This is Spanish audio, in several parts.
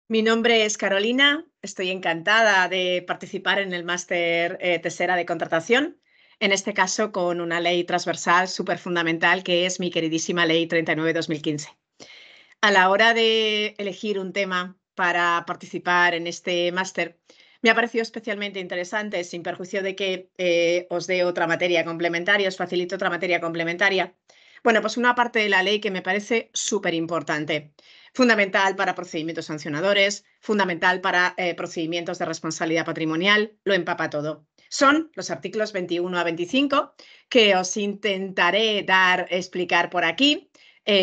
Mi nombre es Carolina, estoy encantada de participar en el máster Tesera de contratación, en este caso con una ley transversal súper fundamental que es mi queridísima Ley 39/2015. A la hora de elegir un tema para participar en este máster, me ha parecido especialmente interesante, sin perjuicio de que os dé otra materia complementaria, os facilite otra materia complementaria. Bueno, pues una parte de la ley que me parece súper importante, fundamental para procedimientos sancionadores, fundamental para procedimientos de responsabilidad patrimonial, lo empapa todo. Son los artículos 21 a 25 que os intentaré explicar por aquí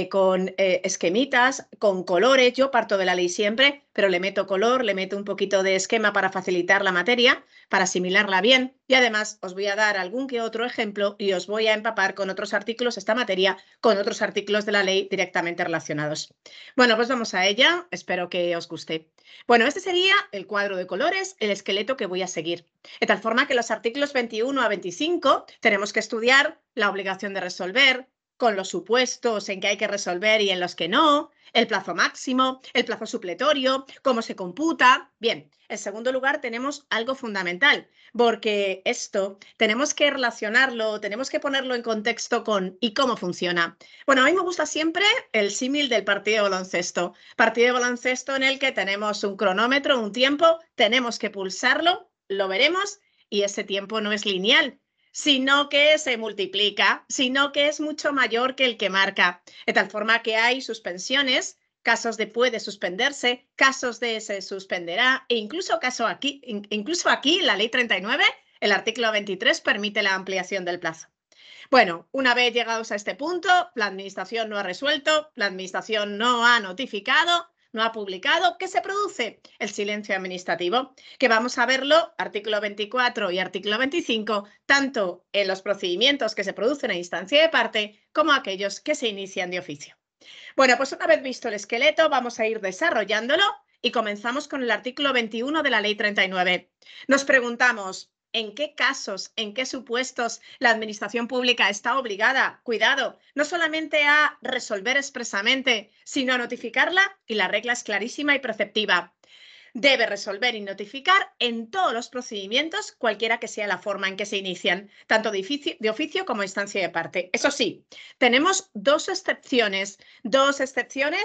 con esquemitas, con colores. Yo parto de la ley siempre, pero le meto color, le meto un poquito de esquema para facilitar la materia, para asimilarla bien. Y además os voy a dar algún que otro ejemplo y os voy a empapar con otros artículos esta materia, con otros artículos de la ley directamente relacionados. Bueno, pues vamos a ella. Espero que os guste. Bueno, este sería el cuadro de colores, el esqueleto que voy a seguir. De tal forma que los artículos 21 a 25 tenemos que estudiar la obligación de resolver, con los supuestos en que hay que resolver y en los que no, el plazo máximo, el plazo supletorio, cómo se computa. Bien, en segundo lugar tenemos algo fundamental, porque esto tenemos que relacionarlo, tenemos que ponerlo en contexto con ¿y cómo funciona? Bueno, a mí me gusta siempre el símil del partido de baloncesto. Partido de baloncesto en el que tenemos un cronómetro, un tiempo, tenemos que pulsarlo, lo veremos, y ese tiempo no es lineal, sino que se multiplica, sino que es mucho mayor que el que marca, de tal forma que hay suspensiones, casos de puede suspenderse, casos de se suspenderá, e incluso aquí la ley 39, el artículo 23, permite la ampliación del plazo. Bueno, una vez llegados a este punto, la Administración no ha resuelto, la Administración no ha notificado, no ha publicado. ¿Qué se produce? El silencio administrativo, que vamos a verlo, artículo 24 y artículo 25, tanto en los procedimientos que se producen a instancia de parte como aquellos que se inician de oficio. Bueno, pues una vez visto el esqueleto, vamos a ir desarrollándolo y comenzamos con el artículo 21 de la Ley 39. Nos preguntamos, ¿en qué casos, en qué supuestos la Administración Pública está obligada, cuidado, no solamente a resolver expresamente, sino a notificarla? Y la regla es clarísima y preceptiva. Debe resolver y notificar en todos los procedimientos, cualquiera que sea la forma en que se inician, tanto de oficio como instancia de parte. Eso sí, tenemos dos excepciones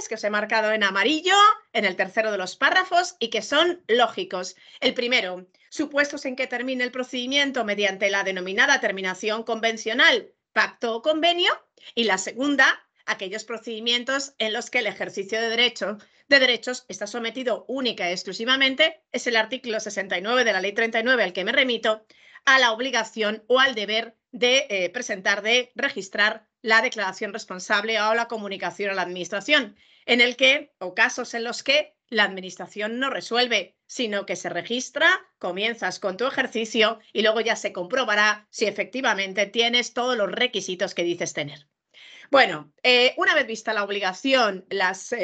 que os he marcado en amarillo en el tercero de los párrafos y que son lógicos. El primero, supuestos en que termine el procedimiento mediante la denominada terminación convencional, pacto o convenio, y la segunda, aquellos procedimientos en los que el ejercicio de derechos está sometido única y exclusivamente, es el artículo 69 de la Ley 39 al que me remito, a la obligación o al deber de presentar, de registrar la declaración responsable o la comunicación a la Administración, en el que, o casos en los que la Administración no resuelve, sino que se registra, comienzas con tu ejercicio y luego ya se comprobará si efectivamente tienes todos los requisitos que dices tener. Bueno, una vez vista la obligación, las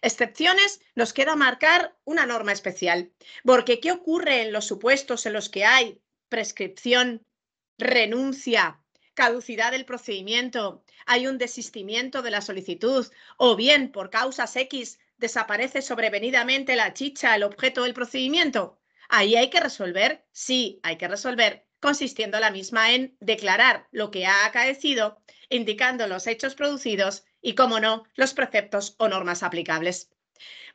excepciones, nos queda marcar una norma especial, porque ¿qué ocurre en los supuestos en los que hay prescripción, renuncia, caducidad del procedimiento, hay un desistimiento de la solicitud o bien por causas X desaparece sobrevenidamente la chicha, el objeto del procedimiento? Ahí hay que resolver, sí, hay que resolver, consistiendo la misma en declarar lo que ha acaecido, indicando los hechos producidos y, como no, los preceptos o normas aplicables.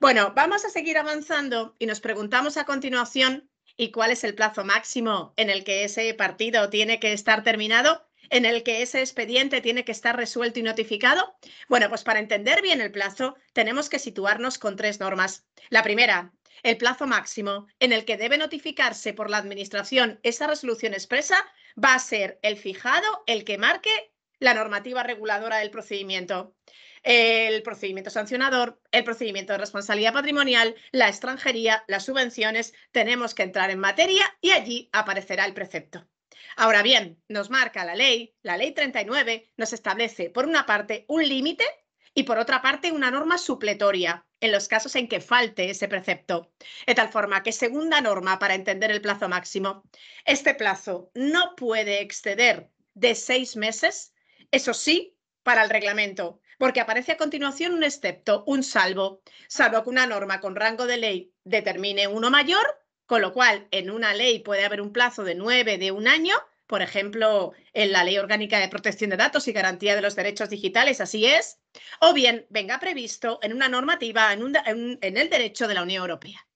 Bueno, vamos a seguir avanzando y nos preguntamos a continuación, ¿y cuál es el plazo máximo en el que ese partido tiene que estar terminado? ¿En el que ese expediente tiene que estar resuelto y notificado? Bueno, pues para entender bien el plazo tenemos que situarnos con tres normas. La primera, el plazo máximo en el que debe notificarse por la Administración esa resolución expresa va a ser el fijado, el que marque la normativa reguladora del procedimiento. El procedimiento sancionador, el procedimiento de responsabilidad patrimonial, la extranjería, las subvenciones, tenemos que entrar en materia y allí aparecerá el precepto. Ahora bien, nos marca la ley 39, nos establece por una parte un límite y por otra parte una norma supletoria en los casos en que falte ese precepto. De tal forma que, segunda norma para entender el plazo máximo, este plazo no puede exceder de 6 meses, eso sí, para el reglamento. porque aparece a continuación un excepto, un salvo que una norma con rango de ley determine uno mayor, con lo cual en una ley puede haber un plazo de 9 de un año, por ejemplo, en la Ley Orgánica de Protección de Datos y Garantía de los Derechos Digitales, así es, o bien venga previsto en una normativa, en el derecho de la Unión Europea.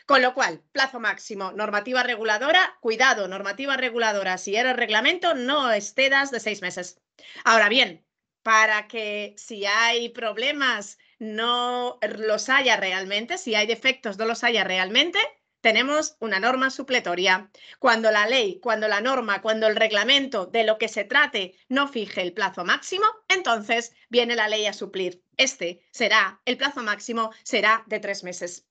Con lo cual, plazo máximo, normativa reguladora, cuidado, normativa reguladora, si eres reglamento, no excedas de 6 meses. Ahora bien, para que si hay problemas no los haya realmente, si hay defectos no los haya realmente, tenemos una norma supletoria. Cuando la ley, cuando la norma, cuando el reglamento de lo que se trate no fije el plazo máximo, entonces viene la ley a suplir. El plazo máximo será de 3 meses.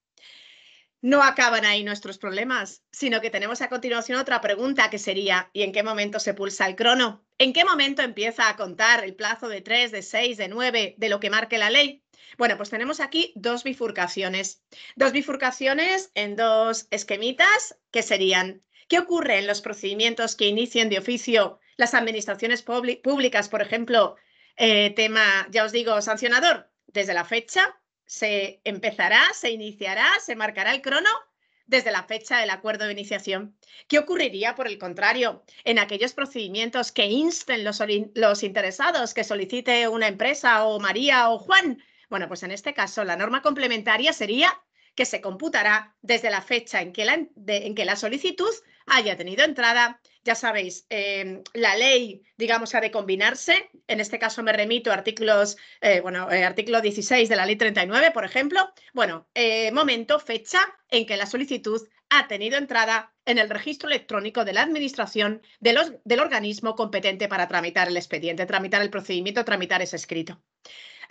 No acaban ahí nuestros problemas, sino que tenemos a continuación otra pregunta que sería, ¿y en qué momento se pulsa el crono? ¿En qué momento empieza a contar el plazo de 3, de 6, de 9, de lo que marque la ley? Bueno, pues tenemos aquí dos bifurcaciones en dos esquemitas que serían, ¿qué ocurre en los procedimientos que inicien de oficio las administraciones públicas, por ejemplo, tema, ya os digo, sancionador? Desde la fecha se empezará, se iniciará, se marcará el crono desde la fecha del acuerdo de iniciación. ¿Qué ocurriría, por el contrario, en aquellos procedimientos que insten los interesados, que solicite una empresa o María o Juan? Bueno, pues en este caso la norma complementaria sería que se computará desde la fecha en que la solicitud haya tenido entrada. Ya sabéis, la ley, digamos, ha de combinarse. En este caso me remito a artículo 16 de la ley 39, por ejemplo. Bueno, fecha en que la solicitud ha tenido entrada en el registro electrónico de la administración del organismo competente para tramitar el expediente, tramitar el procedimiento, tramitar ese escrito.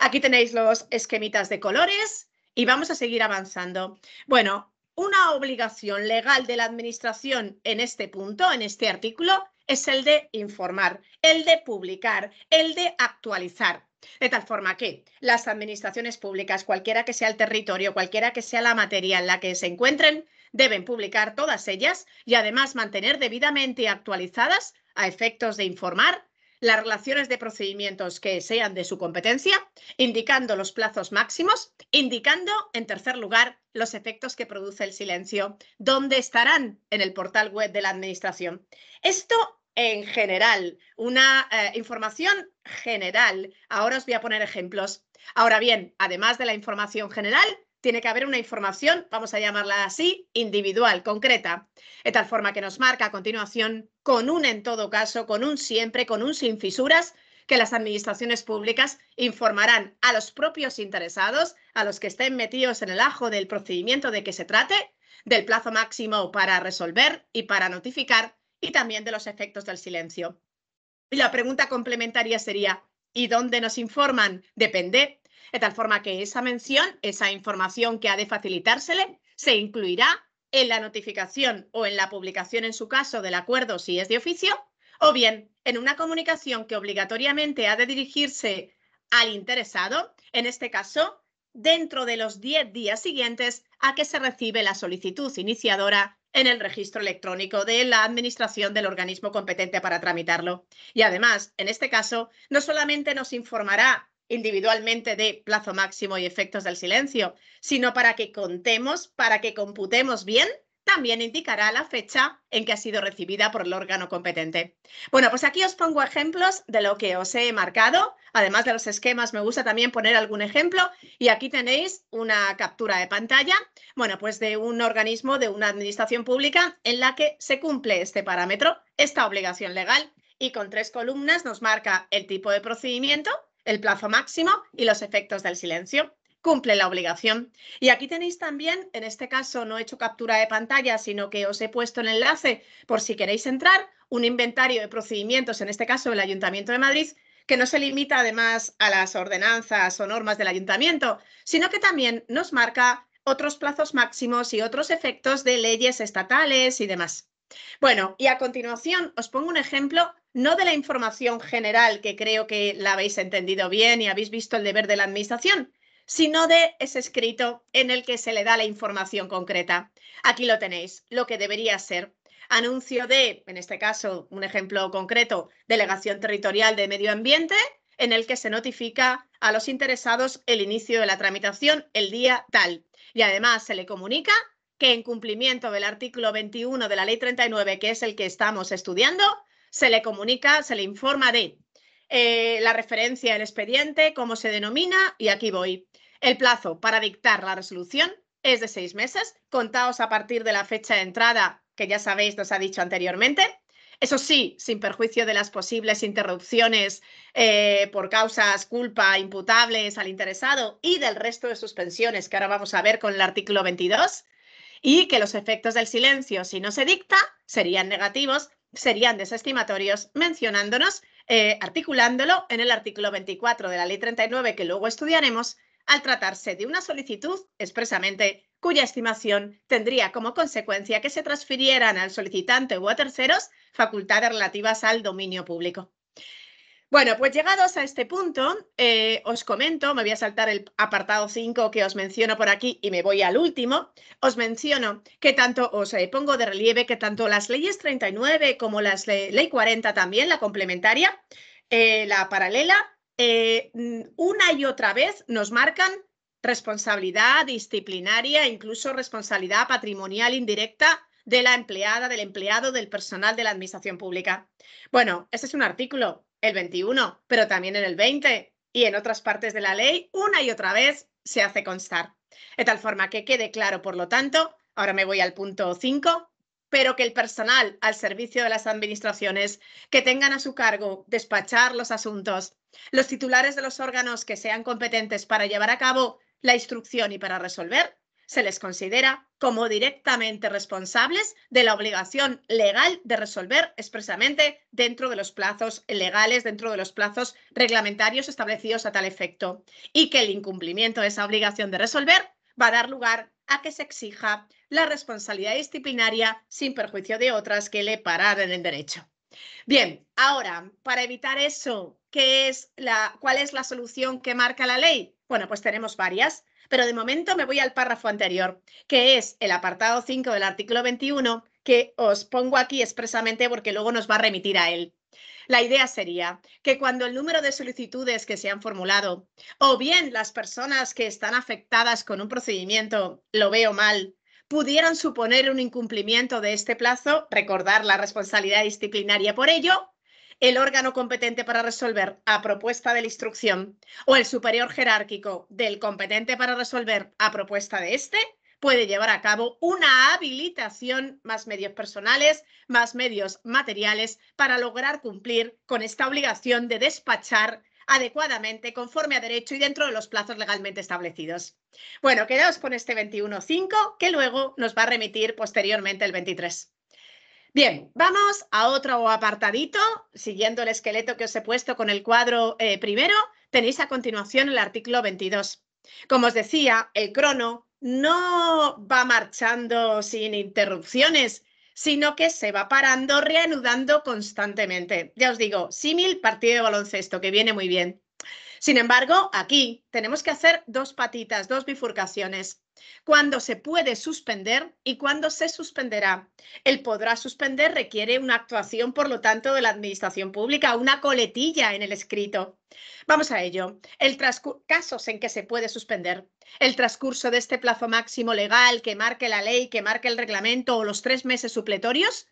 Aquí tenéis los esquemitas de colores y vamos a seguir avanzando. Bueno, una obligación legal de la administración en este punto, en este artículo, es el de informar, el de publicar, el de actualizar. De tal forma que las administraciones públicas, cualquiera que sea el territorio, cualquiera que sea la materia en la que se encuentren, deben publicar todas ellas y además mantener debidamente actualizadas a efectos de informar las relaciones de procedimientos que sean de su competencia, indicando los plazos máximos, indicando, en tercer lugar, los efectos que produce el silencio, donde estarán en el portal web de la Administración. Esto en general, una información general. Ahora os voy a poner ejemplos. Ahora bien, además de la información general, tiene que haber una información, vamos a llamarla así, individual, concreta, de tal forma que nos marca a continuación con un en todo caso, con un siempre, con un sin fisuras, que las administraciones públicas informarán a los propios interesados, a los que estén metidos en el ajo del procedimiento de que se trate, del plazo máximo para resolver y para notificar y también de los efectos del silencio. Y la pregunta complementaria sería, ¿y dónde nos informan? Depende. De tal forma que esa mención, esa información que ha de facilitársele, se incluirá en la notificación o en la publicación, en su caso, del acuerdo si es de oficio, o bien en una comunicación que obligatoriamente ha de dirigirse al interesado, en este caso, dentro de los 10 días siguientes a que se recibe la solicitud iniciadora en el registro electrónico de la administración del organismo competente para tramitarlo. Y además, en este caso, no solamente nos informará individualmente de plazo máximo y efectos del silencio, sino para que contemos, para que computemos bien, también indicará la fecha en que ha sido recibida por el órgano competente. Bueno, pues aquí os pongo ejemplos de lo que os he marcado. Además de los esquemas, me gusta también poner algún ejemplo. Y aquí tenéis una captura de pantalla, bueno, pues de un organismo, de una administración pública en la que se cumple este parámetro, esta obligación legal, y con 3 columnas nos marca el tipo de procedimiento, el plazo máximo y los efectos del silencio. Cumple la obligación. Y aquí tenéis también, en este caso no he hecho captura de pantalla, sino que os he puesto el enlace por si queréis entrar, un inventario de procedimientos, en este caso del Ayuntamiento de Madrid, que no se limita además a las ordenanzas o normas del ayuntamiento, sino que también nos marca otros plazos máximos y otros efectos de leyes estatales y demás. Bueno, y a continuación os pongo un ejemplo, no de la información general, que creo que la habéis entendido bien y habéis visto el deber de la administración, sino de ese escrito en el que se le da la información concreta. Aquí lo tenéis, lo que debería ser. Anuncio de, en este caso, un ejemplo concreto, Delegación Territorial de Medio Ambiente, en el que se notifica a los interesados el inicio de la tramitación el día tal. Y además se le comunica que en cumplimiento del artículo 21 de la Ley 39, que es el que estamos estudiando, se le comunica, se le informa de la referencia del expediente, cómo se denomina, y aquí voy. El plazo para dictar la resolución es de 6 meses, contados a partir de la fecha de entrada, que ya sabéis, nos ha dicho anteriormente. Eso sí, sin perjuicio de las posibles interrupciones por causas culpa imputables al interesado y del resto de suspensiones que ahora vamos a ver con el artículo 22, y que los efectos del silencio, si no se dicta, serían negativos, serían desestimatorios, mencionándonos, articulándolo en el artículo 24 de la Ley 39, que luego estudiaremos, al tratarse de una solicitud expresamente cuya estimación tendría como consecuencia que se transfirieran al solicitante o a terceros facultades relativas al dominio público. Bueno, pues llegados a este punto, os comento, me voy a saltar el apartado 5 que os menciono por aquí y me voy al último. Os menciono que tanto, os pongo de relieve que tanto las leyes 39 como las ley 40 también, la complementaria, la paralela, una y otra vez nos marcan responsabilidad disciplinaria, incluso responsabilidad patrimonial indirecta de la empleada, del empleado, del personal de la administración pública. Bueno, este es un artículo, el 21, pero también en el 20 y en otras partes de la ley, una y otra vez se hace constar. De tal forma que quede claro, por lo tanto, ahora me voy al punto 5, pero que el personal al servicio de las administraciones que tengan a su cargo despachar los asuntos, los titulares de los órganos que sean competentes para llevar a cabo la instrucción y para resolver, se les considera como directamente responsables de la obligación legal de resolver expresamente dentro de los plazos legales, dentro de los plazos reglamentarios establecidos a tal efecto, y que el incumplimiento de esa obligación de resolver va a dar lugar a que se exija la responsabilidad disciplinaria sin perjuicio de otras que le pararan el derecho. Bien, ahora, para evitar eso, ¿cuál es la solución que marca la ley? Bueno, pues tenemos varias, pero de momento me voy al párrafo anterior, que es el apartado 5 del artículo 21, que os pongo aquí expresamente porque luego nos va a remitir a él. La idea sería que cuando el número de solicitudes que se han formulado, o bien las personas que están afectadas con un procedimiento, lo veo mal, pudieran suponer un incumplimiento de este plazo, recordar la responsabilidad disciplinaria por ello, el órgano competente para resolver a propuesta de la instrucción o el superior jerárquico del competente para resolver a propuesta de este puede llevar a cabo una habilitación, más medios personales, más medios materiales, para lograr cumplir con esta obligación de despachar adecuadamente, conforme a derecho y dentro de los plazos legalmente establecidos. Bueno, quedaos con este 21.5, que luego nos va a remitir posteriormente el 23. Bien, vamos a otro apartadito, siguiendo el esqueleto que os he puesto con el cuadro primero, tenéis a continuación el artículo 22. Como os decía, el crono no va marchando sin interrupciones, sino que se va parando, reanudando constantemente. Ya os digo, símil partido de baloncesto, que viene muy bien. Sin embargo, aquí tenemos que hacer dos patitas, dos bifurcaciones. Cuándo se puede suspender y cuándo se suspenderá. El podrá suspender requiere una actuación, por lo tanto, de la administración pública, una coletilla en el escrito. Vamos a ello. Casos en que se puede suspender. El transcurso de este plazo máximo legal que marque la ley, que marque el reglamento o los 3 meses supletorios.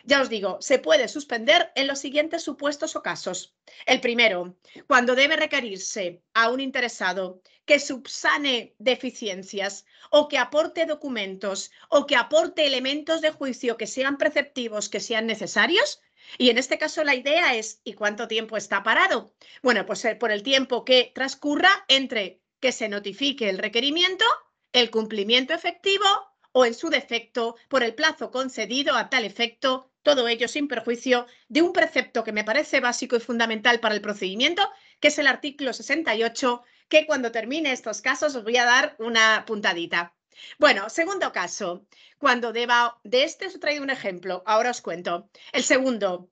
Ya os digo, se puede suspender en los siguientes supuestos o casos. El primero, cuando debe requerirse a un interesado que subsane deficiencias o que aporte documentos o que aporte elementos de juicio que sean preceptivos, que sean necesarios. Y en este caso la idea es, ¿y cuánto tiempo está parado? Bueno, pues por el tiempo que transcurra entre que se notifique el requerimiento, el cumplimiento efectivo o, en su defecto, por el plazo concedido a tal efecto, todo ello sin perjuicio de un precepto que me parece básico y fundamental para el procedimiento, que es el artículo 68, que cuando termine estos casos os voy a dar una puntadita. Bueno, segundo caso, cuando deba, de este os he traído un ejemplo, ahora os cuento. El segundo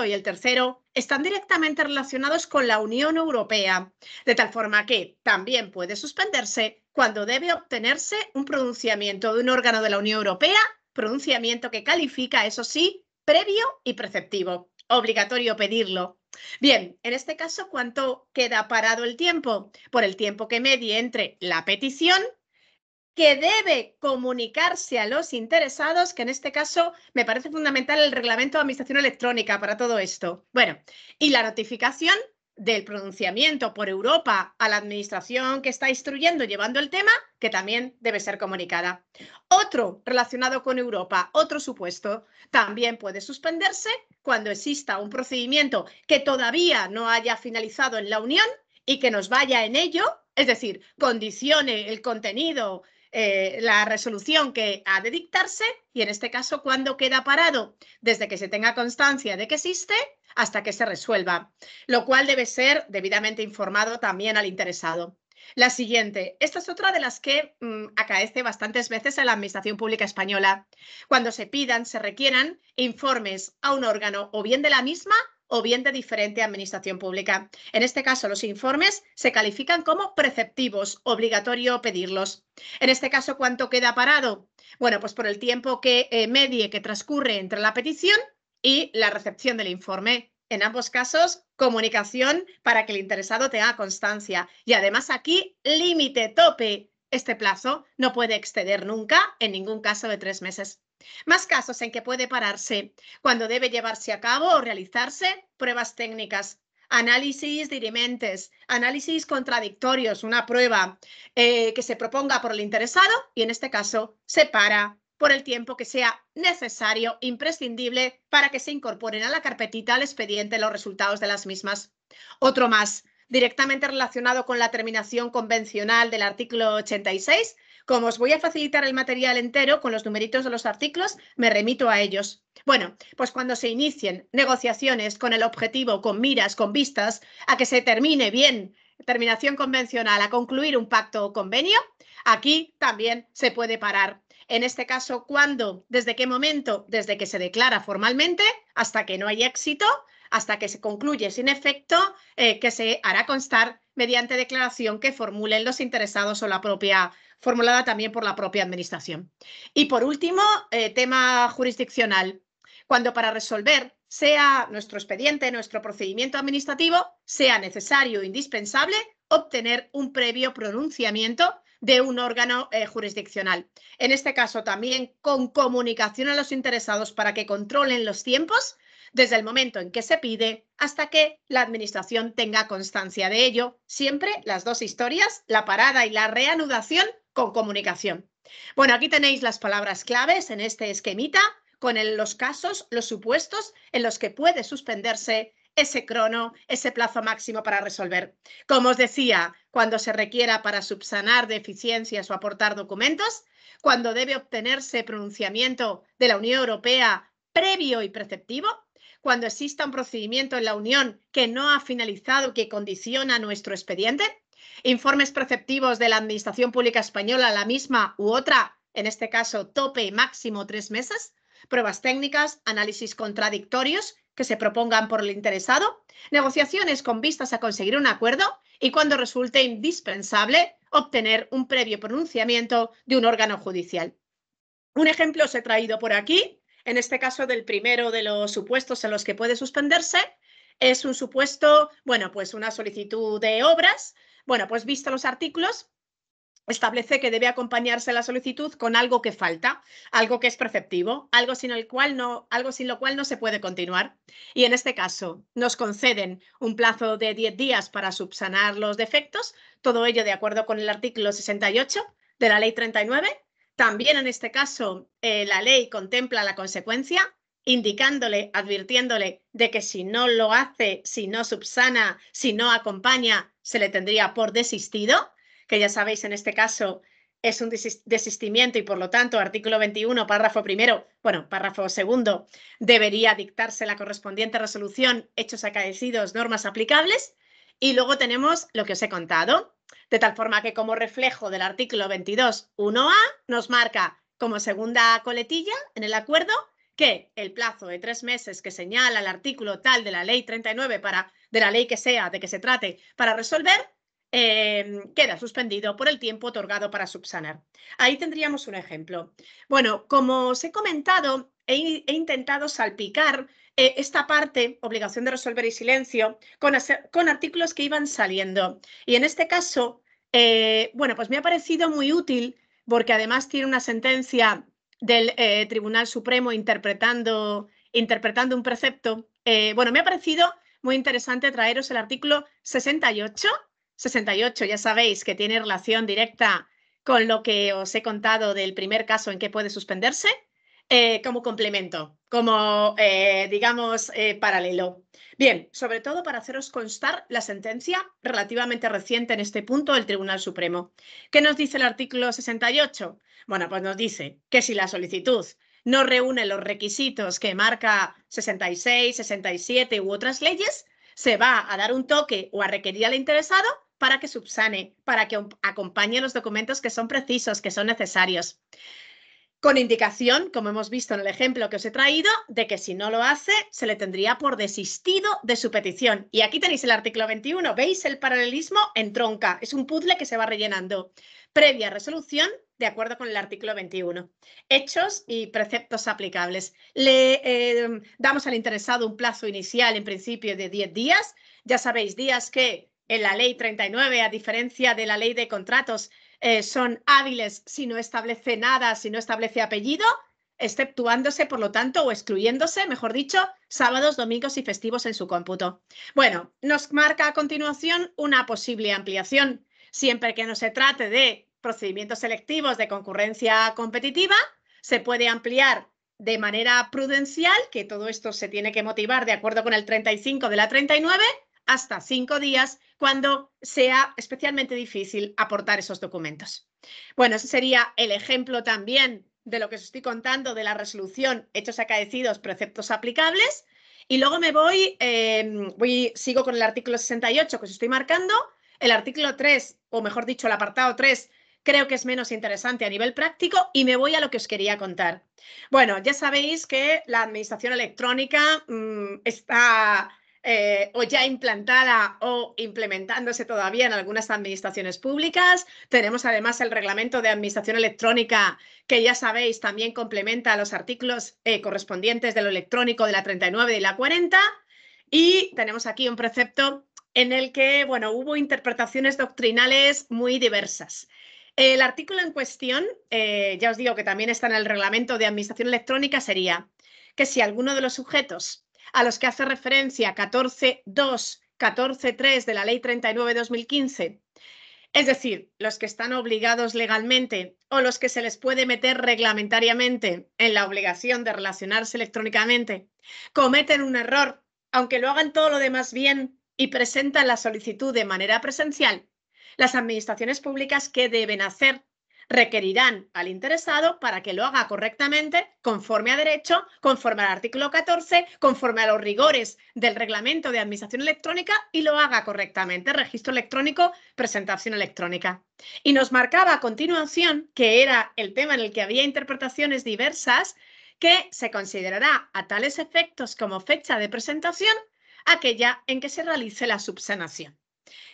y el tercero están directamente relacionados con la Unión Europea, de tal forma que también puede suspenderse cuando debe obtenerse un pronunciamiento de un órgano de la Unión Europea, pronunciamiento que califica, eso sí, previo y preceptivo. obligatorio pedirlo. Bien, en este caso, ¿cuánto queda parado el tiempo? Por el tiempo que medie entre la petición, que debe comunicarse a los interesados, que en este caso me parece fundamental el reglamento de administración electrónica para todo esto. Bueno, y la notificación del pronunciamiento por Europa a la administración que está instruyendo, llevando el tema, que también debe ser comunicada. Otro relacionado con Europa, otro supuesto, también puede suspenderse cuando exista un procedimiento que todavía no haya finalizado en la Unión y que nos vaya en ello, es decir, condicione el contenido, la resolución que ha de dictarse, y en este caso, ¿cuándo queda parado? Desde que se tenga constancia de que existe hasta que se resuelva, lo cual debe ser debidamente informado también al interesado. La siguiente, esta es otra de las que acaece bastantes veces en la Administración Pública Española. Cuando se pidan, se requieran informes a un órgano o bien de la misma o bien de diferente administración pública. En este caso, los informes se califican como preceptivos, obligatorio pedirlos. En este caso, ¿cuánto queda parado? Bueno, pues por el tiempo que medie, que transcurre entre la petición y la recepción del informe. En ambos casos, comunicación para que el interesado tenga constancia. Y además aquí, límite, tope. Este plazo no puede exceder nunca, en ningún caso, de 3 meses. Más casos en que puede pararse cuando debe llevarse a cabo o realizarse pruebas técnicas, análisis dirimentes, análisis contradictorios, una prueba que se proponga por el interesado, y en este caso se para por el tiempo que sea necesario, imprescindible, para que se incorporen a la carpetita, al expediente, los resultados de las mismas. Otro más, directamente relacionado con la terminación convencional del artículo 86, como os voy a facilitar el material entero con los numeritos de los artículos, me remito a ellos. Bueno, pues cuando se inicien negociaciones con el objetivo, con miras, con vistas a que se termine bien, terminación convencional, a concluir un pacto o convenio, aquí también se puede parar. En este caso, ¿cuándo? ¿Desde qué momento? Desde que se declara formalmente hasta que no hay éxito, hasta que se concluye sin efecto, que se hará constar mediante declaración que formulen los interesados o la propia, formulada también por la propia administración. Y por último, tema jurisdiccional. Cuando para resolver sea nuestro expediente, nuestro procedimiento administrativo, sea necesario o indispensable obtener un previo pronunciamiento de un órgano jurisdiccional. En este caso, también con comunicación a los interesados para que controlen los tiempos desde el momento en que se pide hasta que la administración tenga constancia de ello. Siempre las dos historias, la parada y la reanudación, con comunicación. Bueno, aquí tenéis las palabras claves en este esquemita con los casos, los supuestos en los que puede suspenderse ese crono, ese plazo máximo para resolver. Como os decía, cuando se requiera para subsanar deficiencias o aportar documentos, cuando debe obtenerse pronunciamiento de la Unión Europea previo y preceptivo, cuando exista un procedimiento en la Unión que no ha finalizado, que condiciona nuestro expediente, informes preceptivos de la Administración Pública Española, la misma u otra, en este caso tope máximo 3 meses, pruebas técnicas, análisis contradictorios que se propongan por el interesado, negociaciones con vistas a conseguir un acuerdo y cuando resulte indispensable obtener un previo pronunciamiento de un órgano judicial. Un ejemplo os he traído por aquí, en este caso del primero de los supuestos en los que puede suspenderse, es un supuesto, bueno, pues una solicitud de obras. Bueno, pues visto los artículos, establece que debe acompañarse la solicitud con algo que falta, algo que es preceptivo, algo sin lo cual no se puede continuar. Y en este caso nos conceden un plazo de 10 días para subsanar los defectos, todo ello de acuerdo con el artículo 68 de la Ley 39. También en este caso la ley contempla la consecuencia, indicándole, advirtiéndole de que si no lo hace, si no subsana, si no acompaña, se le tendría por desistido, que ya sabéis en este caso es un desistimiento y por lo tanto artículo 21, párrafo primero, bueno, párrafo segundo, debería dictarse la correspondiente resolución, hechos acaecidos, normas aplicables. Y luego tenemos lo que os he contado, de tal forma que como reflejo del artículo 22.1a nos marca como segunda coletilla en el acuerdo que el plazo de 3 meses que señala el artículo tal de la ley 39 de la ley que sea de que se trate para resolver, queda suspendido por el tiempo otorgado para subsanar. Ahí tendríamos un ejemplo. Bueno, como os he comentado, he intentado salpicar esta parte, obligación de resolver y silencio, con artículos que iban saliendo. Y en este caso, bueno, pues me ha parecido muy útil porque además tiene una sentencia del Tribunal Supremo interpretando un precepto. Bueno, me ha parecido muy interesante traeros el artículo 68. 68, ya sabéis que tiene relación directa con lo que os he contado del primer caso en que puede suspenderse, como complemento, como, digamos, paralelo. Bien, sobre todo para haceros constar la sentencia relativamente reciente en este punto del Tribunal Supremo. ¿Qué nos dice el artículo 68? Bueno, pues nos dice que si la solicitud no reúne los requisitos que marca 66, 67 u otras leyes, se va a dar un toque o a requerir al interesado para que subsane, para que acompañe los documentos que son precisos, que son necesarios. Con indicación, como hemos visto en el ejemplo que os he traído, de que si no lo hace, se le tendría por desistido de su petición. Y aquí tenéis el artículo 21. ¿Veis el paralelismo? Entronca. Es un puzzle que se va rellenando. Previa resolución, de acuerdo con el artículo 21. Hechos y preceptos aplicables. Le damos al interesado un plazo inicial, en principio, de 10 días. Ya sabéis, días que en la ley 39, a diferencia de la ley de contratos, son hábiles si no establece nada, si no establece apellido, exceptuándose, por lo tanto, o excluyéndose, mejor dicho, sábados, domingos y festivos en su cómputo. Bueno, nos marca a continuación una posible ampliación, siempre que no se trate de procedimientos selectivos de concurrencia competitiva, se puede ampliar de manera prudencial, que todo esto se tiene que motivar de acuerdo con el 35 de la 39, hasta 5 días cuando sea especialmente difícil aportar esos documentos. Bueno, ese sería el ejemplo también de lo que os estoy contando de la resolución, hechos acaecidos, preceptos aplicables. Y luego me sigo con el artículo 68 que os estoy marcando. El artículo 3, o mejor dicho, el apartado 3, creo que es menos interesante a nivel práctico y me voy a lo que os quería contar. Bueno, ya sabéis que la administración electrónica está o ya implantada o implementándose todavía en algunas administraciones públicas. Tenemos además el reglamento de administración electrónica que ya sabéis también complementa los artículos correspondientes de lo electrónico de la 39 y la 40. Y tenemos aquí un precepto en el que, bueno, hubo interpretaciones doctrinales muy diversas. El artículo en cuestión, ya os digo que también está en el reglamento de administración electrónica, sería que si alguno de los sujetos a los que hace referencia 14.2, 14.3 de la Ley 39/2015, es decir, los que están obligados legalmente o los que se les puede meter reglamentariamente en la obligación de relacionarse electrónicamente, cometen un error, aunque lo hagan todo lo demás bien y presentan la solicitud de manera presencial, las administraciones públicas, ¿qué deben hacer? Requerirán al interesado para que lo haga correctamente, conforme a derecho, conforme al artículo 14, conforme a los rigores del reglamento de administración electrónica y lo haga correctamente, registro electrónico, presentación electrónica. Y nos marcaba a continuación, que era el tema en el que había interpretaciones diversas, que se considerará a tales efectos como fecha de presentación aquella en que se realice la subsanación.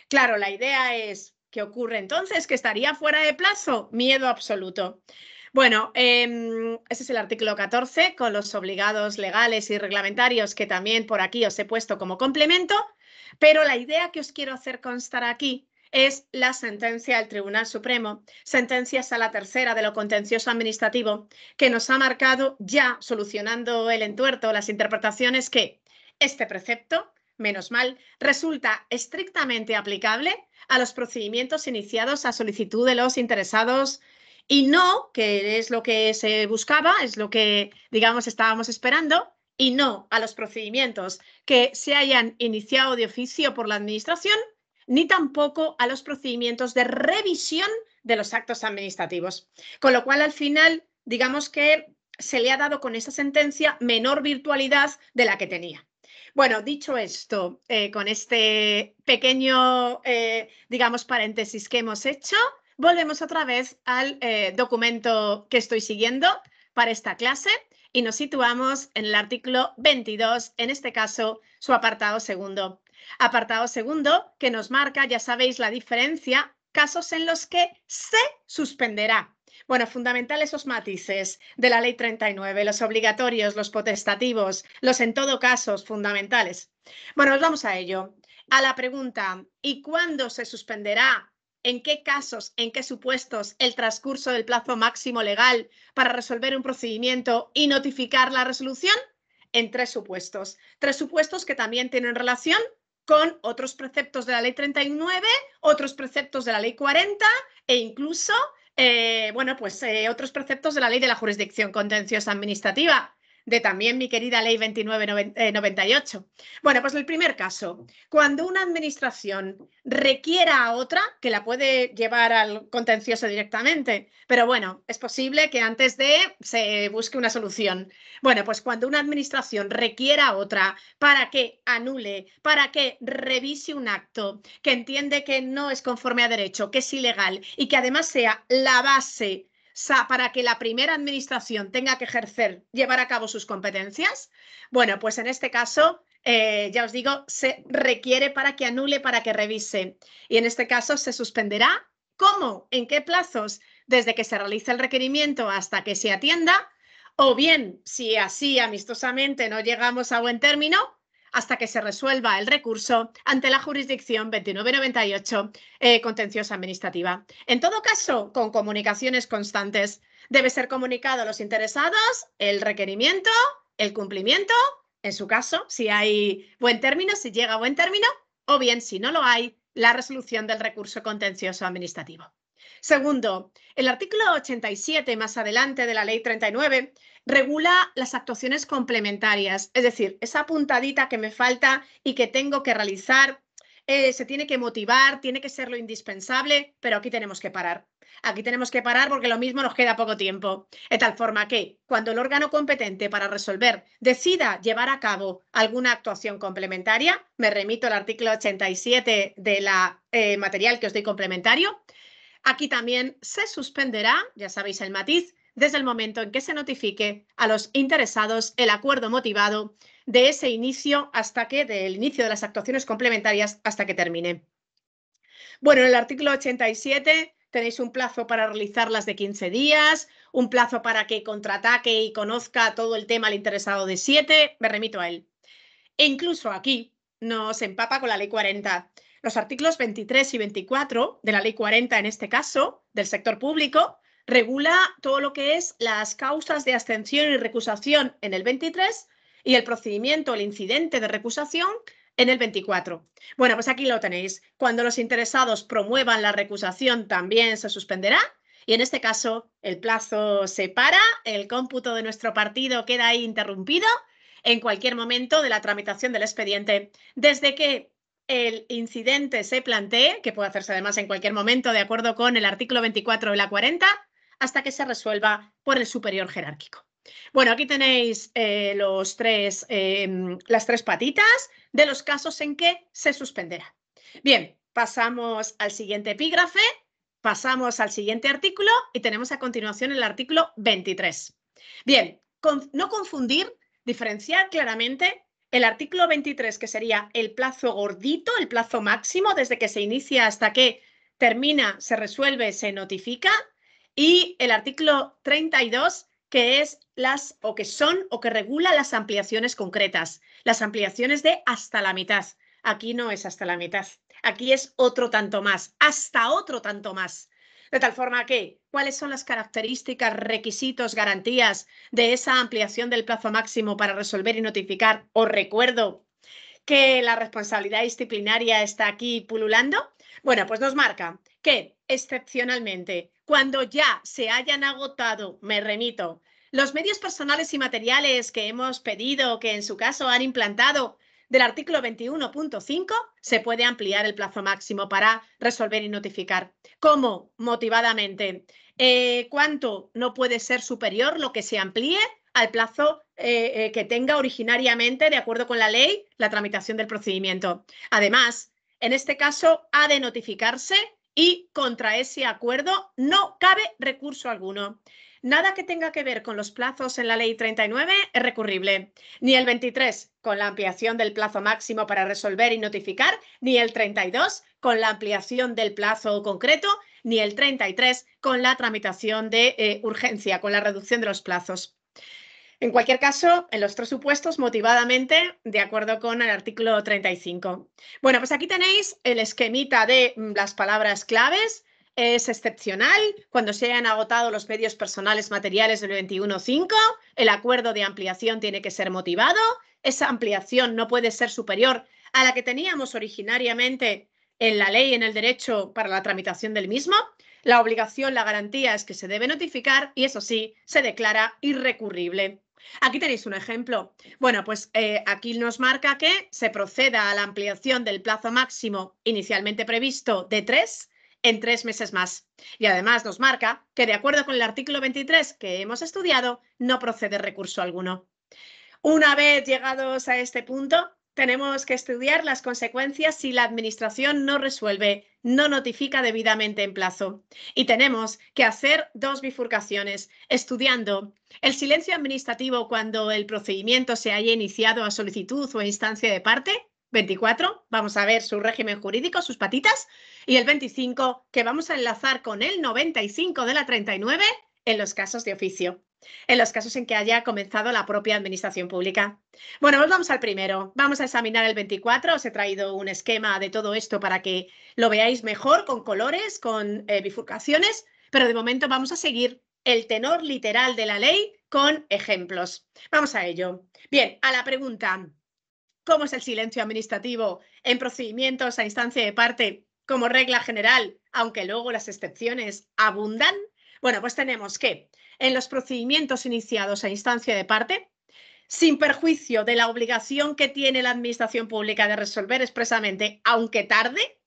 Claro, la idea es, ¿qué ocurre entonces? ¿Que estaría fuera de plazo? Miedo absoluto. Bueno, ese es el artículo 14 con los obligados legales y reglamentarios que también por aquí os he puesto como complemento, pero la idea que os quiero hacer constar aquí es la sentencia del Tribunal Supremo, sentencia Sala Tercera de lo contencioso administrativo, que nos ha marcado ya, solucionando el entuerto, las interpretaciones que este precepto, menos mal, resulta estrictamente aplicable a los procedimientos iniciados a solicitud de los interesados y no, que es lo que se buscaba, es lo que, digamos, estábamos esperando, y no a los procedimientos que se hayan iniciado de oficio por la Administración, ni tampoco a los procedimientos de revisión de los actos administrativos. Con lo cual, al final, digamos que se le ha dado con esa sentencia menor virtualidad de la que tenía. Bueno, dicho esto, con este pequeño, digamos, paréntesis que hemos hecho, volvemos otra vez al documento que estoy siguiendo para esta clase y nos situamos en el artículo 22, en este caso, su apartado segundo. Apartado segundo que nos marca, ya sabéis, la diferencia, casos en los que se suspenderá. Bueno, fundamental esos matices de la Ley 39, los obligatorios, los potestativos, los en todo caso fundamentales. Bueno, pues vamos a ello. A la pregunta, ¿y cuándo se suspenderá? ¿En qué casos, en qué supuestos el transcurso del plazo máximo legal para resolver un procedimiento y notificar la resolución? En tres supuestos que también tienen relación con otros preceptos de la Ley 39, otros preceptos de la Ley 40 e incluso otros preceptos de la Ley de la Jurisdicción Contenciosa Administrativa, de también mi querida Ley 2998. Bueno, pues el primer caso, cuando una administración requiera a otra, que la puede llevar al contencioso directamente, pero bueno, es posible que antes de se busque una solución. Bueno, pues cuando una administración requiera a otra para que anule, para que revise un acto que entiende que no es conforme a derecho, que es ilegal y que además sea la base para que la primera administración tenga que ejercer, llevar a cabo sus competencias, bueno, pues en este caso, ya os digo, se requiere para que anule, para que revise. Y en este caso se suspenderá. ¿Cómo? ¿En qué plazos? Desde que se realice el requerimiento hasta que se atienda, o bien, si así amistosamente no llegamos a buen término, hasta que se resuelva el recurso ante la jurisdicción 2998 contenciosa administrativa. En todo caso, con comunicaciones constantes. Debe ser comunicado a los interesados el requerimiento, el cumplimiento, en su caso, si hay buen término, si llega a buen término, o bien, si no lo hay, la resolución del recurso contencioso administrativo. Segundo, el artículo 87, más adelante de la Ley 39, regula las actuaciones complementarias, es decir, esa puntadita que me falta y que tengo que realizar, se tiene que motivar, tiene que ser lo indispensable, pero aquí tenemos que parar. Aquí tenemos que parar porque lo mismo nos queda poco tiempo. De tal forma que cuando el órgano competente para resolver decida llevar a cabo alguna actuación complementaria, me remito al artículo 87 de la material que os doy complementario, aquí también se suspenderá, ya sabéis el matiz, desde el momento en que se notifique a los interesados el acuerdo motivado de ese inicio del inicio de las actuaciones complementarias hasta que termine. Bueno, en el artículo 87 tenéis un plazo para realizarlas de 15 días, un plazo para que contraataque y conozca todo el tema al interesado de 7, me remito a él. E incluso aquí nos empapa con la Ley 40. Los artículos 23 y 24 de la Ley 40, en este caso, del sector público, regula todo lo que es las causas de abstención y recusación en el 23 y el procedimiento, el incidente de recusación en el 24. Bueno, pues aquí lo tenéis. Cuando los interesados promuevan la recusación, también se suspenderá. Y en este caso, el plazo se para, el cómputo de nuestro partido queda ahí interrumpido en cualquier momento de la tramitación del expediente, desde que el incidente se plantee, que puede hacerse además en cualquier momento de acuerdo con el artículo 24 de la 40, hasta que se resuelva por el superior jerárquico. Bueno, aquí tenéis las tres patitas de los casos en que se suspenderá. Bien, pasamos al siguiente epígrafe, pasamos al siguiente artículo y tenemos a continuación el artículo 23. Bien, no confundir, diferenciar claramente el artículo 23, que sería el plazo gordito, el plazo máximo, desde que se inicia hasta que termina, se resuelve, se notifica, y el artículo 32, que es que regula las ampliaciones concretas, las ampliaciones de hasta la mitad. Aquí no es hasta la mitad, aquí es otro tanto más, hasta otro tanto más. De tal forma que, ¿cuáles son las características, requisitos, garantías de esa ampliación del plazo máximo para resolver y notificar? Os recuerdo que la responsabilidad disciplinaria está aquí pululando. Bueno, pues nos marca que excepcionalmente, cuando ya se hayan agotado, me remito, los medios personales y materiales que hemos pedido, que en su caso han implantado del artículo 21.5, se puede ampliar el plazo máximo para resolver y notificar. ¿Cómo? Motivadamente. ¿Cuánto no puede ser superior lo que se amplíe al plazo que tenga originariamente, de acuerdo con la ley, la tramitación del procedimiento? Además, en este caso, ha de notificarse y contra ese acuerdo no cabe recurso alguno. Nada que tenga que ver con los plazos en la Ley 39 es recurrible. Ni el 23 con la ampliación del plazo máximo para resolver y notificar, ni el 32 con la ampliación del plazo concreto, ni el 33 con la tramitación de urgencia, con la reducción de los plazos. En cualquier caso, en los tres supuestos, motivadamente, de acuerdo con el artículo 35. Bueno, pues aquí tenéis el esquemita de las palabras claves. Es excepcional cuando se hayan agotado los medios personales materiales del 21.5. El acuerdo de ampliación tiene que ser motivado. Esa ampliación no puede ser superior a la que teníamos originariamente en la ley, en el derecho para la tramitación del mismo. La obligación, la garantía es que se debe notificar y eso sí, se declara irrecurrible. Aquí tenéis un ejemplo. Bueno, pues aquí nos marca que se proceda a la ampliación del plazo máximo inicialmente previsto de 3 en 3 meses más. Y además nos marca que de acuerdo con el artículo 23 que hemos estudiado, no procede recurso alguno. Una vez llegados a este punto, tenemos que estudiar las consecuencias si la Administración no resuelve, no notifica debidamente en plazo. Y tenemos que hacer dos bifurcaciones, estudiando el silencio administrativo cuando el procedimiento se haya iniciado a solicitud o instancia de parte, 24, vamos a ver su régimen jurídico, sus patitas, y el 25, que vamos a enlazar con el 95 de la 39 en los casos de oficio, en los casos en que haya comenzado la propia administración pública. Bueno, pues vamos al primero. Vamos a examinar el 24. Os he traído un esquema de todo esto para que lo veáis mejor, con colores, con bifurcaciones, pero de momento vamos a seguir el tenor literal de la ley con ejemplos. Vamos a ello. Bien, a la pregunta, ¿cómo es el silencio administrativo en procedimientos a instancia de parte como regla general, aunque luego las excepciones abundan? Bueno, pues tenemos que en los procedimientos iniciados a instancia de parte, sin perjuicio de la obligación que tiene la Administración Pública de resolver expresamente, aunque tarde,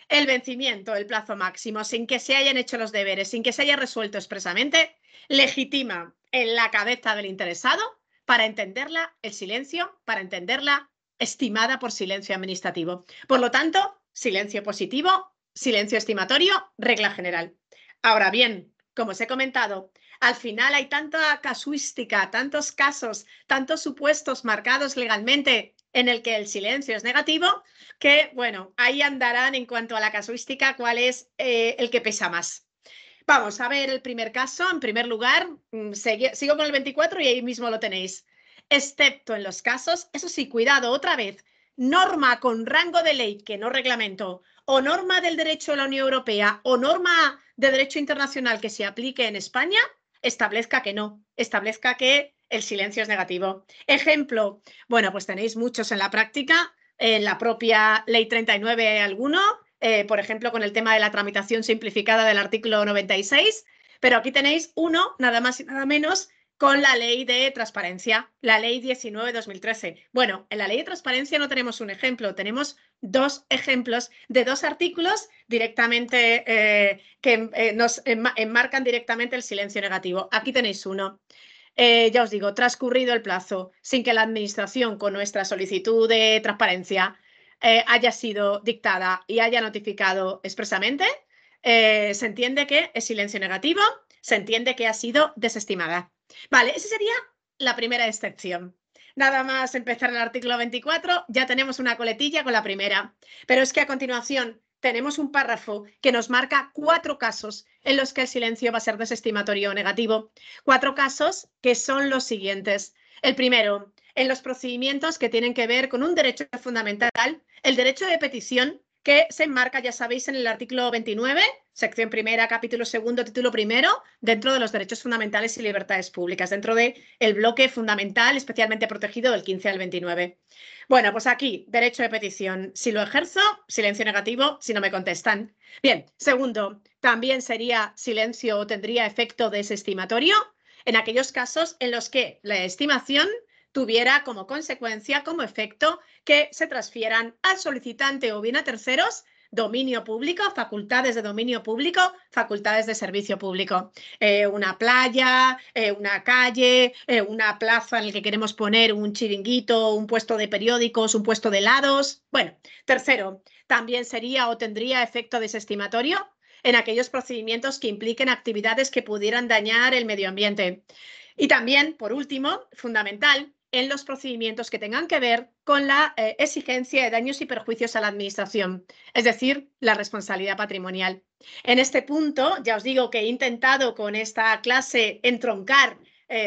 el vencimiento del plazo máximo, sin que se hayan hecho los deberes, sin que se haya resuelto expresamente, legitima en la cabeza del interesado para entenderla el silencio, para entenderla estimada por silencio administrativo. Por lo tanto, silencio positivo, silencio estimatorio, regla general. Ahora bien, como os he comentado, al final hay tanta casuística, tantos casos, tantos supuestos marcados legalmente en el que el silencio es negativo, que, bueno, ahí andarán en cuanto a la casuística cuál es el que pesa más. Vamos a ver el primer caso. En primer lugar, sigo con el 24 y ahí mismo lo tenéis. Excepto en los casos, eso sí, cuidado, otra vez, norma con rango de ley, que no reglamento, o norma del derecho de la Unión Europea, o norma de derecho internacional que se aplique en España, establezca que no, establezca que el silencio es negativo. Ejemplo, bueno, pues tenéis muchos en la práctica, en la propia Ley 39 hay alguno, por ejemplo, con el tema de la tramitación simplificada del artículo 96, pero aquí tenéis uno, nada más y nada menos, con la ley de transparencia, la ley 19/2013. Bueno, en la ley de transparencia no tenemos un ejemplo, tenemos dos ejemplos de dos artículos directamente que nos enmarcan directamente el silencio negativo. Aquí tenéis uno. Ya os digo, transcurrido el plazo sin que la Administración con nuestra solicitud de transparencia haya sido dictada y haya notificado expresamente, se entiende que es silencio negativo, se entiende que ha sido desestimada. Vale, esa sería la primera excepción. Nada más empezar el artículo 24, ya tenemos una coletilla con la primera. Pero es que a continuación tenemos un párrafo que nos marca 4 casos en los que el silencio va a ser desestimatorio o negativo. 4 casos que son los siguientes. El primero, en los procedimientos que tienen que ver con un derecho fundamental, el derecho de petición, que se enmarca, ya sabéis, en el artículo 29, sección primera, capítulo segundo, título primero, dentro de los derechos fundamentales y libertades públicas, dentro del bloque fundamental especialmente protegido del 15 al 29. Bueno, pues aquí, derecho de petición. Si lo ejerzo, silencio negativo, si no me contestan. Bien, segundo, también sería silencio o tendría efecto desestimatorio en aquellos casos en los que la estimación tuviera como consecuencia, como efecto, que se transfieran al solicitante o bien a terceros dominio público, facultades de dominio público, facultades de servicio público. Una playa, una calle, una plaza en la que queremos poner un chiringuito, un puesto de periódicos, un puesto de helados. Bueno, tercero, también sería o tendría efecto desestimatorio en aquellos procedimientos que impliquen actividades que pudieran dañar el medio ambiente. Y también, por último, fundamental, en los procedimientos que tengan que ver con la exigencia de daños y perjuicios a la administración, es decir, la responsabilidad patrimonial. En este punto, ya os digo que he intentado con esta clase entroncar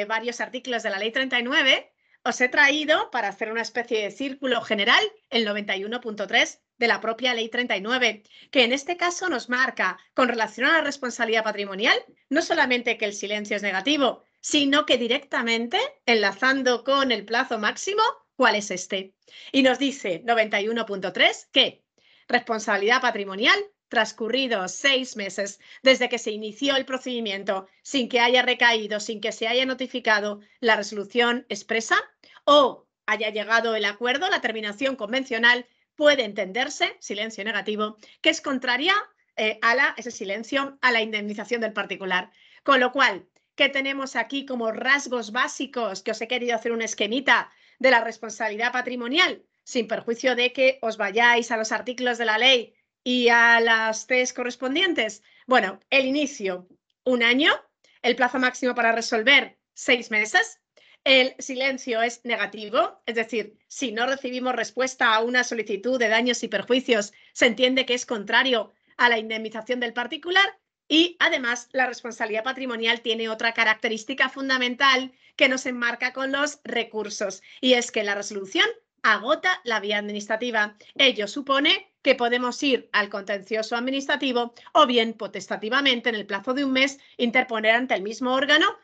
varios artículos de la Ley 39, os he traído, para hacer una especie de círculo general, el 91.3 de la propia Ley 39, que en este caso nos marca, con relación a la responsabilidad patrimonial, no solamente que el silencio es negativo, sino que directamente, enlazando con el plazo máximo, ¿cuál es este? Y nos dice 91.3 que responsabilidad patrimonial transcurridos 6 meses desde que se inició el procedimiento sin que haya recaído, sin que se haya notificado la resolución expresa o haya llegado el acuerdo, la terminación convencional, puede entenderse, silencio negativo, que es contraria ese silencio a la indemnización del particular. Con lo cual, ¿qué tenemos aquí como rasgos básicos que os he querido hacer un esquemita de la responsabilidad patrimonial, sin perjuicio de que os vayáis a los artículos de la ley y a las test correspondientes? Bueno, el inicio, 1 año, el plazo máximo para resolver, 6 meses, el silencio es negativo, es decir, si no recibimos respuesta a una solicitud de daños y perjuicios, se entiende que es contrario a la indemnización del particular. Y además la responsabilidad patrimonial tiene otra característica fundamental que nos enmarca con los recursos, y es que la resolución agota la vía administrativa. Ello supone que podemos ir al contencioso administrativo o bien potestativamente en el plazo de 1 mes interponer ante el mismo órgano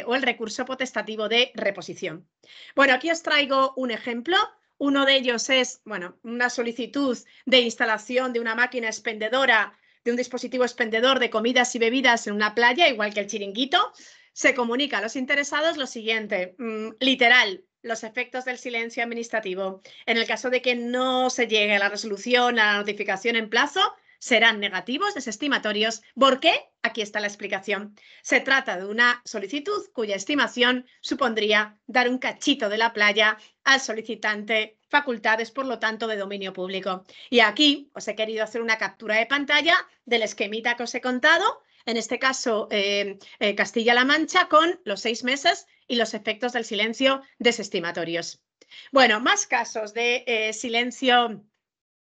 o el recurso potestativo de reposición. Bueno, aquí os traigo un ejemplo. Uno de ellos es, bueno, una solicitud de instalación de una máquina expendedora, de un dispositivo expendedor de comidas y bebidas en una playa, igual que el chiringuito. Se comunica a los interesados lo siguiente, literal, los efectos del silencio administrativo. En el caso de que no se llegue a la resolución, a la notificación en plazo, serán negativos, desestimatorios. ¿Por qué? Aquí está la explicación. Se trata de una solicitud cuya estimación supondría dar un cachito de la playa al solicitante, facultades, por lo tanto, de dominio público. Y aquí os he querido hacer una captura de pantalla del esquemita que os he contado, en este caso Castilla-La Mancha, con los 6 meses y los efectos del silencio desestimatorios. Bueno, más casos de silencio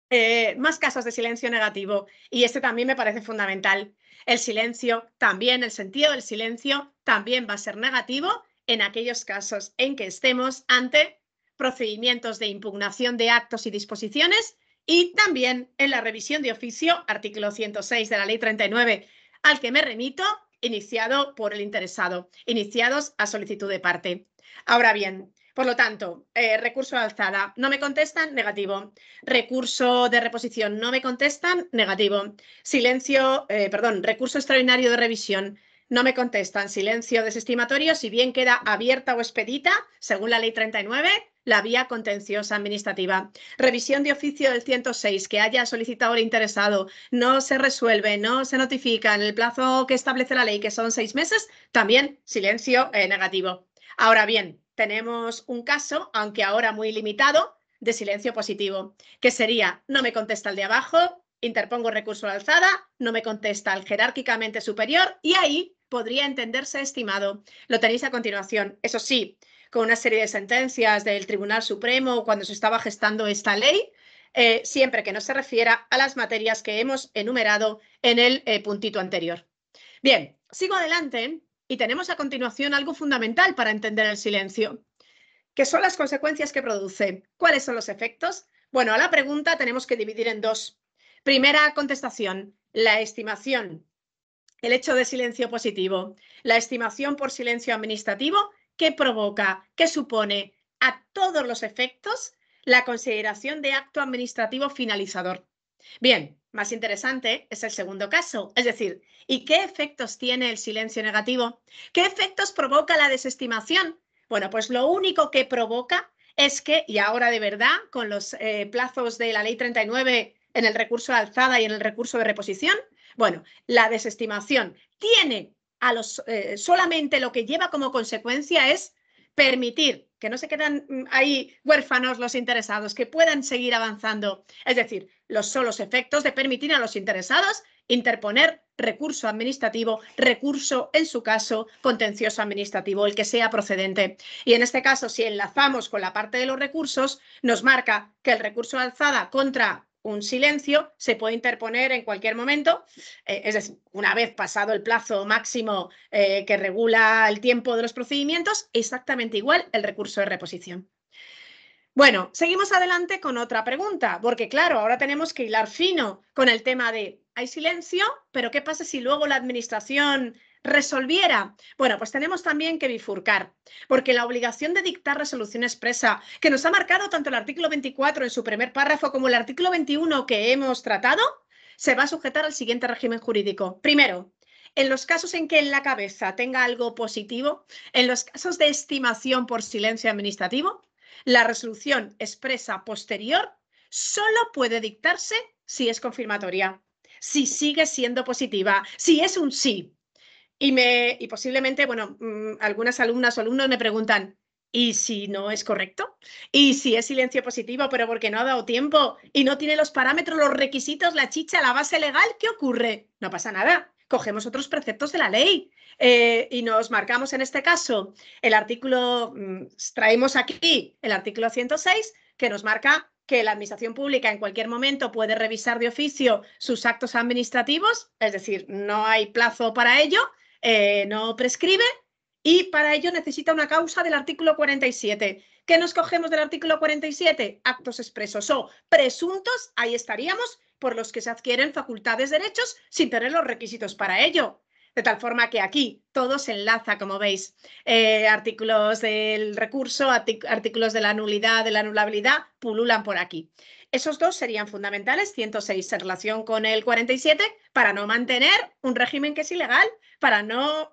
negativo, y este también me parece fundamental. El silencio también, el sentido del silencio también va a ser negativo en aquellos casos en que estemos ante procedimientos de impugnación de actos y disposiciones, y también en la revisión de oficio, artículo 106 de la Ley 39, al que me remito, iniciado por el interesado, iniciados a solicitud de parte. Ahora bien, por lo tanto, recurso de alzada, no me contestan, negativo. Recurso de reposición, no me contestan, negativo. Recurso extraordinario de revisión, no me contestan, silencio desestimatorio, si bien queda abierta o expedita, según la Ley 39, la vía contenciosa administrativa. Revisión de oficio del 106, que haya solicitado el interesado, no se resuelve, no se notifica en el plazo que establece la ley, que son 6 meses, también silencio negativo. Ahora bien, tenemos un caso, aunque ahora muy limitado, de silencio positivo, que sería, no me contesta el de abajo, interpongo recurso de alzada, no me contesta el jerárquicamente superior, y ahí podría entenderse estimado. Lo tenéis a continuación. Eso sí, con una serie de sentencias del Tribunal Supremo cuando se estaba gestando esta ley, siempre que no se refiera a las materias que hemos enumerado en el puntito anterior. Bien, sigo adelante y tenemos a continuación algo fundamental para entender el silencio, que son las consecuencias que produce. ¿Cuáles son los efectos? Bueno, a la pregunta tenemos que dividir en 2. Primera contestación, la estimación. El hecho de silencio positivo, la estimación por silencio administrativo, ¿qué provoca? ¿Qué supone a todos los efectos la consideración de acto administrativo finalizador? Bien, más interesante es el segundo caso, es decir, ¿y qué efectos tiene el silencio negativo? ¿Qué efectos provoca la desestimación? Bueno, pues lo único que provoca es que, y ahora de verdad, con los plazos de la Ley 39 en el recurso de alzada y en el recurso de reposición, bueno, la desestimación tiene solamente lo que lleva como consecuencia es permitir que no se quedan ahí huérfanos los interesados, que puedan seguir avanzando. Es decir, son los efectos de permitir a los interesados interponer recurso administrativo, recurso, en su caso, contencioso administrativo, el que sea procedente. Y en este caso, si enlazamos con la parte de los recursos, nos marca que el recurso de alzada contra un silencio se puede interponer en cualquier momento, es decir, una vez pasado el plazo máximo que regula el tiempo de los procedimientos, exactamente igual el recurso de reposición. Bueno, seguimos adelante con otra pregunta, porque claro, ahora tenemos que hilar fino con el tema de hay silencio, pero ¿qué pasa si luego la administración resolviera? Bueno, pues tenemos también que bifurcar, porque la obligación de dictar resolución expresa, que nos ha marcado tanto el artículo 24 en su primer párrafo como el artículo 21 que hemos tratado, se va a sujetar al siguiente régimen jurídico. Primero, en los casos en que en la cabeza tenga algo positivo, en los casos de estimación por silencio administrativo, la resolución expresa posterior solo puede dictarse si es confirmatoria, si sigue siendo positiva, si es un sí. Y posiblemente, bueno, algunas alumnas o alumnos me preguntan, ¿y si no es correcto? ¿Y si es silencio positivo, pero porque no ha dado tiempo y no tiene los parámetros, los requisitos, la chicha, la base legal? ¿Qué ocurre? No pasa nada. Cogemos otros preceptos de la ley y nos marcamos en este caso el artículo, traemos aquí el artículo 106 que nos marca que la administración pública en cualquier momento puede revisar de oficio sus actos administrativos, es decir, no hay plazo para ello, no prescribe y para ello necesita una causa del artículo 47. ¿Qué nos cogemos del artículo 47? Actos expresos o presuntos, ahí estaríamos, por los que se adquieren facultades, derechos, sin tener los requisitos para ello. De tal forma que aquí todo se enlaza, como veis, artículos del recurso, artículos de la nulidad, de la anulabilidad, pululan por aquí. Esos dos serían fundamentales, 106 en relación con el 47, para no mantener un régimen que es ilegal, para no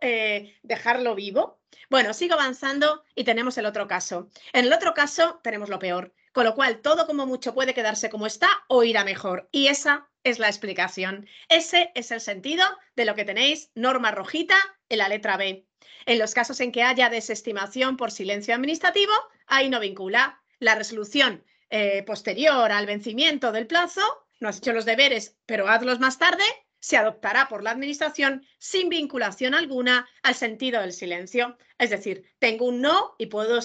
dejarlo vivo. Bueno, sigo avanzando y tenemos el otro caso. En el otro caso tenemos lo peor, con lo cual todo como mucho puede quedarse como está o ir a mejor. Y esa es la explicación. Ese es el sentido de lo que tenéis norma rojita en la letra B. En los casos en que haya desestimación por silencio administrativo, ahí no vincula. La resolución posterior al vencimiento del plazo, no has hecho los deberes, pero hazlos más tarde, se adoptará por la administración sin vinculación alguna al sentido del silencio. Es decir, tengo un no y puedo,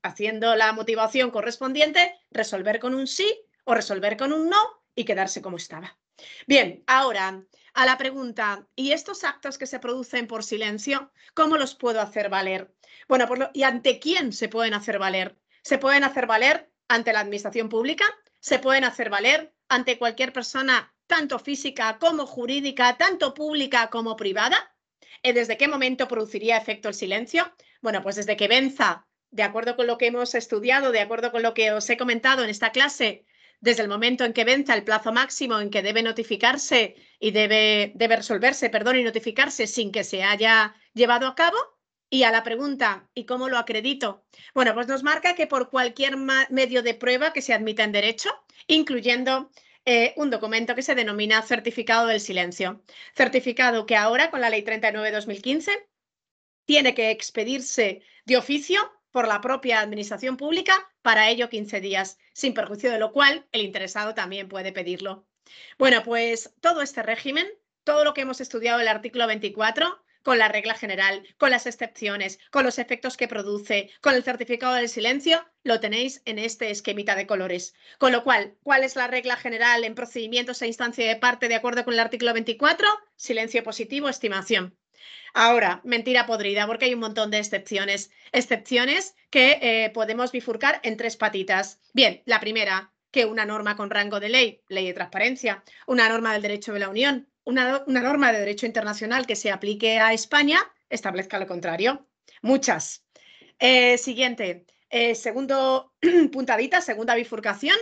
haciendo la motivación correspondiente, resolver con un sí o resolver con un no y quedarse como estaba. Bien, ahora a la pregunta, ¿y estos actos que se producen por silencio, cómo los puedo hacer valer? Bueno, ¿y ante quién se pueden hacer valer? Se pueden hacer valer ante la administración pública, se pueden hacer valer ante cualquier persona, tanto física como jurídica, tanto pública como privada. ¿Desde qué momento produciría efecto el silencio? Bueno, pues desde que venza, de acuerdo con lo que hemos estudiado, de acuerdo con lo que os he comentado en esta clase, desde el momento en que venza el plazo máximo en que debe notificarse y debe resolverse, y notificarse sin que se haya llevado a cabo. Y a la pregunta, ¿y cómo lo acredito? Bueno, pues nos marca que por cualquier medio de prueba que se admita en derecho, incluyendo un documento que se denomina certificado del silencio. Certificado que ahora, con la Ley 39/2015, tiene que expedirse de oficio por la propia administración pública, para ello 15 días, sin perjuicio de lo cual el interesado también puede pedirlo. Bueno, pues todo este régimen, todo lo que hemos estudiado en el artículo 24, con la regla general, con las excepciones, con los efectos que produce, con el certificado del silencio, lo tenéis en este esquemita de colores. Con lo cual, ¿cuál es la regla general en procedimientos a instancia de parte de acuerdo con el artículo 24? Silencio positivo, estimación. Ahora, mentira podrida, porque hay un montón de excepciones. Excepciones que podemos bifurcar en tres patitas. Bien, la primera, que una norma con rango de ley, ley de transparencia, una norma del derecho de la Unión, una norma de derecho internacional que se aplique a España, establezca lo contrario. Muchas. Siguiente, segundo puntadita, segunda bifurcación,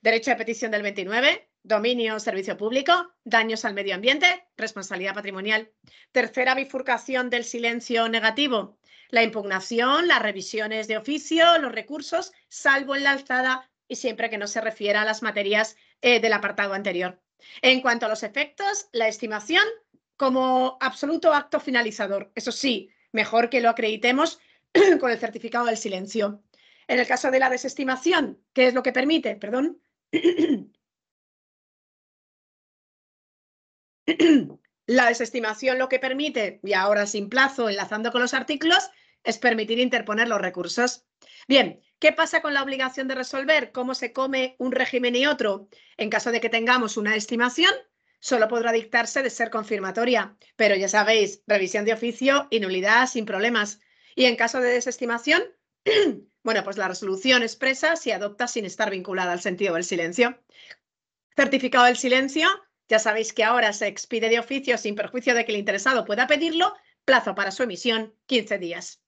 derecho de petición del 29, dominio, servicio público, daños al medio ambiente, responsabilidad patrimonial. Tercera bifurcación del silencio negativo, la impugnación, las revisiones de oficio, los recursos, salvo en la alzada y siempre que no se refiera a las materias del apartado anterior. En cuanto a los efectos, la estimación como absoluto acto finalizador. Eso sí, mejor que lo acreditemos con el certificado del silencio. En el caso de la desestimación, ¿qué es lo que permite? Perdón. La desestimación lo que permite, y ahora sin plazo, enlazando con los artículos, es permitir interponer los recursos. Bien, ¿qué pasa con la obligación de resolver? ¿Cómo se come un régimen y otro? En caso de que tengamos una estimación, solo podrá dictarse de ser confirmatoria, pero ya sabéis, revisión de oficio y nulidad sin problemas. Y en caso de desestimación, bueno, pues la resolución expresa se adopta sin estar vinculada al sentido del silencio. Certificado del silencio, ya sabéis que ahora se expide de oficio sin perjuicio de que el interesado pueda pedirlo, plazo para su emisión, 15 días.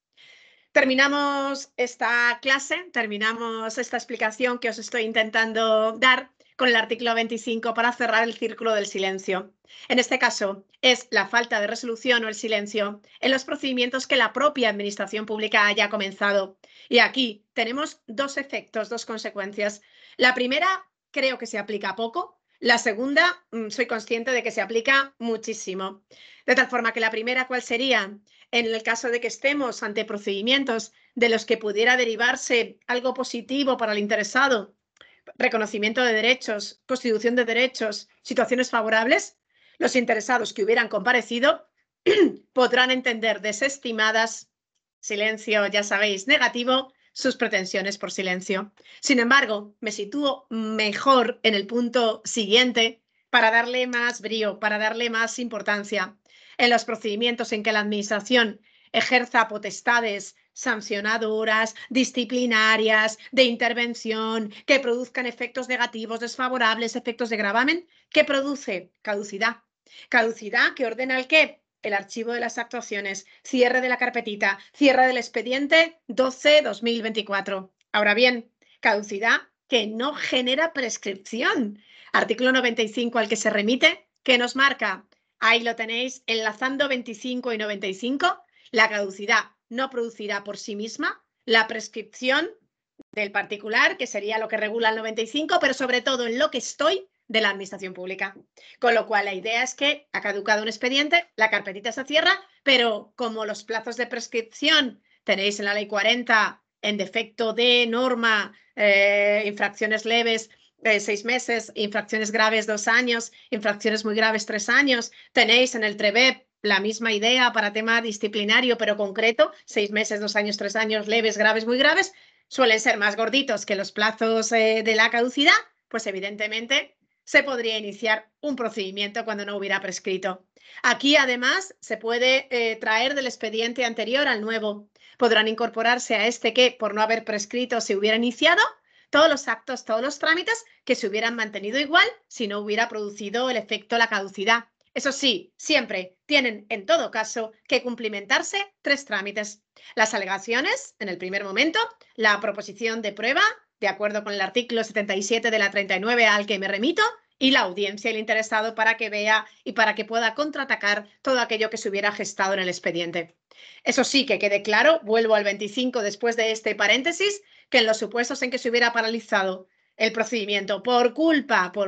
Terminamos esta clase, terminamos esta explicación que os estoy intentando dar con el artículo 25 para cerrar el círculo del silencio. En este caso, es la falta de resolución o el silencio en los procedimientos que la propia administración pública haya comenzado. Y aquí tenemos dos efectos, dos consecuencias. La primera, creo que se aplica poco. La segunda, soy consciente de que se aplica muchísimo. De tal forma que la primera, ¿cuál sería? En el caso de que estemos ante procedimientos de los que pudiera derivarse algo positivo para el interesado, reconocimiento de derechos, constitución de derechos, situaciones favorables, los interesados que hubieran comparecido podrán entender desestimadas, silencio, ya sabéis, negativo, sus pretensiones por silencio. Sin embargo, me sitúo mejor en el punto siguiente para darle más brío, para darle más importancia. En los procedimientos en que la Administración ejerza potestades sancionadoras, disciplinarias, de intervención, que produzcan efectos negativos, desfavorables, efectos de gravamen, ¿qué produce? Caducidad. Caducidad que ordena el qué? El archivo de las actuaciones, cierre de la carpetita, cierre del expediente 12-2024. Ahora bien, caducidad que no genera prescripción. Artículo 95 al que se remite, que nos marca, ahí lo tenéis, enlazando 25 y 95, la caducidad no producirá por sí misma la prescripción del particular, que sería lo que regula el 95, pero sobre todo en lo que estoy de la administración pública. Con lo cual, la idea es que ha caducado un expediente, la carpetita se cierra, pero como los plazos de prescripción tenéis en la ley 40 en defecto de norma, infracciones leves, 6 meses, infracciones graves 2 años, infracciones muy graves 3 años, tenéis en el TREBEP la misma idea para tema disciplinario, pero concreto, 6 meses, 2 años, 3 años, leves, graves, muy graves, suelen ser más gorditos que los plazos de la caducidad, pues evidentemente se podría iniciar un procedimiento cuando no hubiera prescrito. Aquí, además, se puede traer del expediente anterior al nuevo. Podrán incorporarse a este que, por no haber prescrito, se hubiera iniciado todos los actos, todos los trámites que se hubieran mantenido igual si no hubiera producido el efecto la caducidad. Eso sí, siempre tienen, en todo caso, que cumplimentarse 3 trámites. Las alegaciones, en el primer momento, la proposición de prueba, de acuerdo con el artículo 77 de la 39 al que me remito, y la audiencia del interesado para que vea y para que pueda contraatacar todo aquello que se hubiera gestado en el expediente. Eso sí, que quede claro, vuelvo al 25 después de este paréntesis, que en los supuestos en que se hubiera paralizado el procedimiento por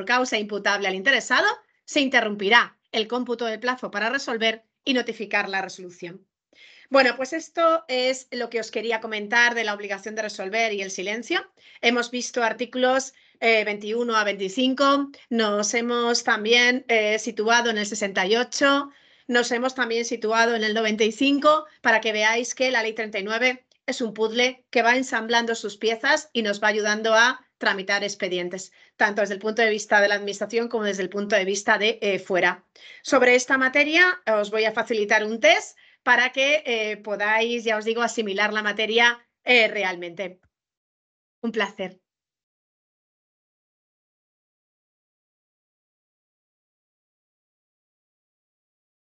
causa imputable al interesado, se interrumpirá el cómputo del plazo para resolver y notificar la resolución. Bueno, pues esto es lo que os quería comentar de la obligación de resolver y el silencio. Hemos visto artículos 21 a 25, nos hemos también situado en el 68, nos hemos también situado en el 95 para que veáis que la ley 39 es un puzzle que va ensamblando sus piezas y nos va ayudando a tramitar expedientes, tanto desde el punto de vista de la administración como desde el punto de vista de fuera. Sobre esta materia os voy a facilitar un test para que podáis, ya os digo, asimilar la materia realmente. Un placer.